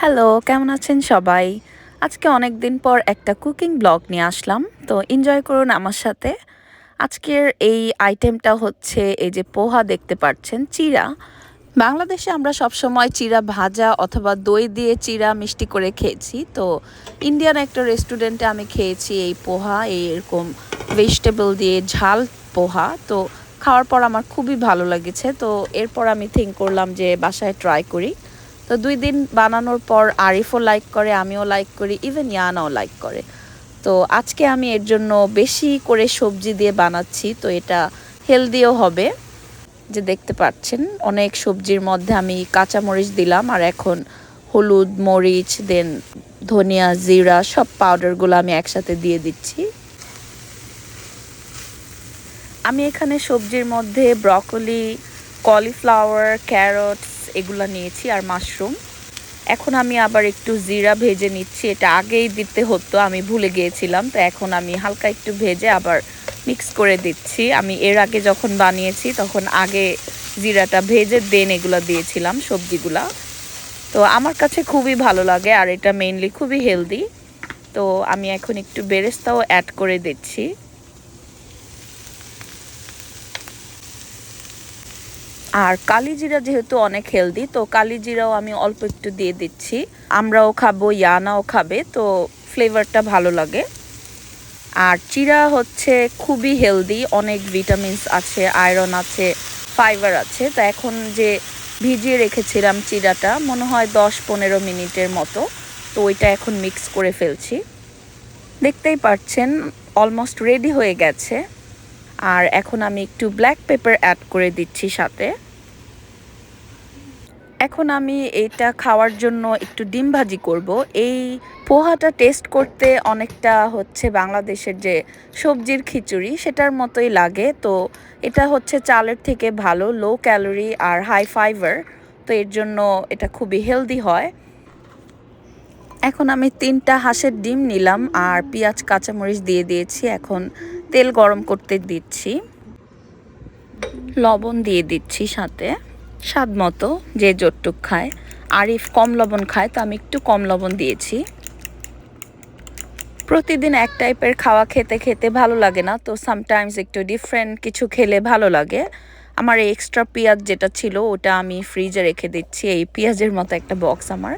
Hello, কেমন আছেন সবাই? আজকে অনেক দিন পর একটা কুকিং ব্লগ নিয়ে আসলাম। তো এনজয় করুন আমার সাথে। আজকের এই আইটেমটা হচ্ছে এই যে পোহা দেখতে পাচ্ছেন, চিড়া। বাংলাদেশে আমরা সবসময় চিড়া ভাজা অথবা দই দিয়ে চিড়া মিষ্টি করে খেয়েছি। তো ইন্ডিয়ান একটা রেস্টুরেন্টে আমি খেয়েছি এই পোহা, এরকম ভেজিটেবল দিয়ে ঝাল পোহা। তো খাওয়ার পর আমার খুবই ভালো লেগেছে। তো এরপর আমি থিঙ্ক করলাম যে বাসায় ট্রাই করি। তো 2 দিন বানানোর পর আরিফও লাইক করে, আমিও লাইক করি, ইভেন ইয়ানাও লাইক করে। তো আজকে আমি এর জন্য বেশি করে সবজি দিয়ে বানাচ্ছি। তো এটা হেলদিও হবে। যে দেখতে পাচ্ছেন অনেক সবজির মধ্যে আমি কাঁচামরিচ দিলাম, আর এখন হলুদ, মরিচ, দেন ধনিয়া, জিরা সব পাউডারগুলো আমি একসাথে দিয়ে দিচ্ছি। আমি এখানে সবজির মধ্যে ব্রকলি, কলিফ্লাওয়ার, ক্যারটস এগুলো নিয়েছি আর মাশরুম। এখন আমি আবার একটু জিরা ভেজে নিচ্ছি। এটা আগেই দিতে হতো, আমি ভুলে গিয়েছিলাম। তো এখন আমি হালকা একটু ভেজে আবার মিক্স করে দিচ্ছি। আমি এর আগে যখন বানিয়েছি তখন আগে জিরাটা ভেজে দেন এগুলো দিয়েছিলাম সবজিগুলা। তো আমার কাছে খুবই ভালো লাগে, আর এটা মেইনলি খুবই হেলদি। তো আমি এখন একটু বেরেস্তাও অ্যাড করে দিচ্ছি। আর কালিজিরা যেহেতু অনেক হেলদি, তো কালিজিরাও আমি অল্প একটু দিয়ে দিচ্ছি। আমরাও খাবো, ইয়ানাও খাবে, তো ফ্লেভারটা ভালো লাগে। আর চিরা হচ্ছে খুবই হেলদি, অনেক ভিটামিনস আছে, আয়রন আছে, ফাইবার আছে। তো এখন যে ভিজিয়ে রেখেছিলাম চিরাটা, মনে হয় 10-15 মিনিটের মতো। তো ওইটা এখন মিক্স করে ফেলছি। দেখতেই পাচ্ছেন অলমোস্ট রেডি হয়ে গেছে। আর এখন আমি একটু ব্ল্যাক পেপার অ্যাড করে দিচ্ছি সাথে। এখন আমি এটা খাওয়ার জন্য একটু ডিম ভাজি করব। এই পোহাটা টেস্ট করতে অনেকটা হচ্ছে বাংলাদেশের যে সবজির খিচুড়ি সেটার মতোই লাগে। তো এটা হচ্ছে চালের থেকে ভালো, লো ক্যালোরি আর হাই ফাইবার। তো এর জন্য এটা খুবই হেলদি হয়। এখন আমি 3টা হাঁসের ডিম নিলাম আর পেঁয়াজ কাঁচামরিচ দিয়ে দিয়েছি। এখন তেল গরম করতে দিচ্ছি, লবণ দিয়ে দিচ্ছি সাথে স্বাদ মতো, যে যতটুক খায়। আরিফ কম লবণ খায়, তো আমি একটু কম লবণ দিয়েছি। প্রতিদিন এক টাইপের খাওয়া খেতে খেতে ভালো লাগে না, তো সামটাইমস একটু ডিফারেন্ট কিছু খেলে ভালো লাগে। আমার এই এক্সট্রা পেঁয়াজ যেটা ছিল ওটা আমি ফ্রিজে রেখে দিচ্ছি, এই পেঁয়াজের মতো একটা বক্স আমার।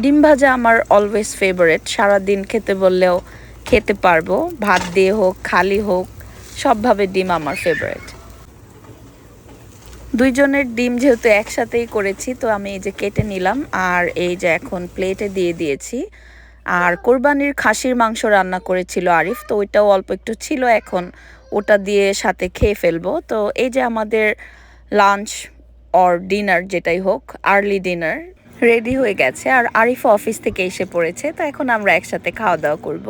ডিম ভাজা আমার অলওয়েজ ফেভারিট, সারাদিন খেতে বললেও খেতে পারবো, ভাত দিয়ে হোক খালি হোক, সবভাবে ডিম আমার ফেভারিট। দুইজনের ডিম যেহেতু একসাথেই করেছি, তো আমি এই যে কেটে নিলাম আর এই যে এখন প্লেটে দিয়ে দিয়েছি। আর কোরবানির খাসির মাংস রান্না করেছিল আরিফ, তো ওইটাও অল্প একটু ছিল, এখন ওটা দিয়ে সাথে খেয়ে ফেলবো। তো এই যে আমাদের লাঞ্চ অর ডিনার যেটাই হোক, আর্লি ডিনার রেডি হয়ে গেছে। আর আরিফ অফিস থেকে এসে পড়েছে, তো এখন আমরা একসাথে খাওয়া দাওয়া করব।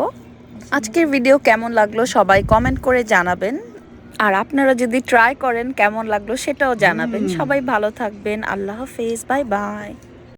আজকের ভিডিও কেমন লাগলো সবাই কমেন্ট করে জানাবেন। আর আপনারা যদি ট্রাই করেন কেমন লাগলো সেটাও জানাবেন। সবাই ভালো থাকবেন। আল্লাহ হাফেজ, বাই বাই।